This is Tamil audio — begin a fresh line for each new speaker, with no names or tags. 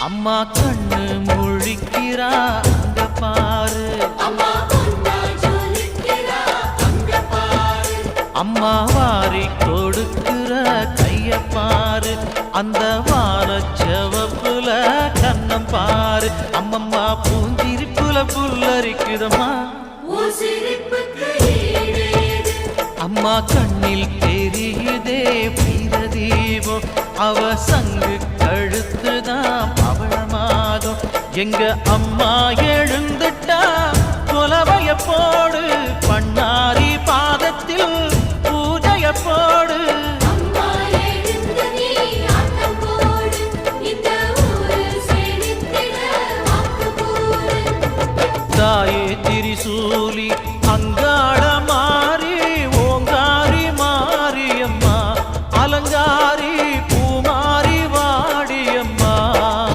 அம்மா கண்ணு முழிக்கிறா அங்க பாரு, அம்மா வாரி கொடுக்கிற கைய பாரு, அந்த வாரச்சவப்புல கண்ணம் பாரு. அம்மம்மா பூஞ்சிரிப்புல புல்லரிக்குதம்மா, அம்மா கண்ணில் தெரியுதே வீரதீபம், அவ சங்கு கழுத்துதான் பவளமாகும். எங்க அம்மா எழுந்துட்டா கொலவைய போடு, பண்ணாரி பாதத்தில் பூஜைய போடு. தாயே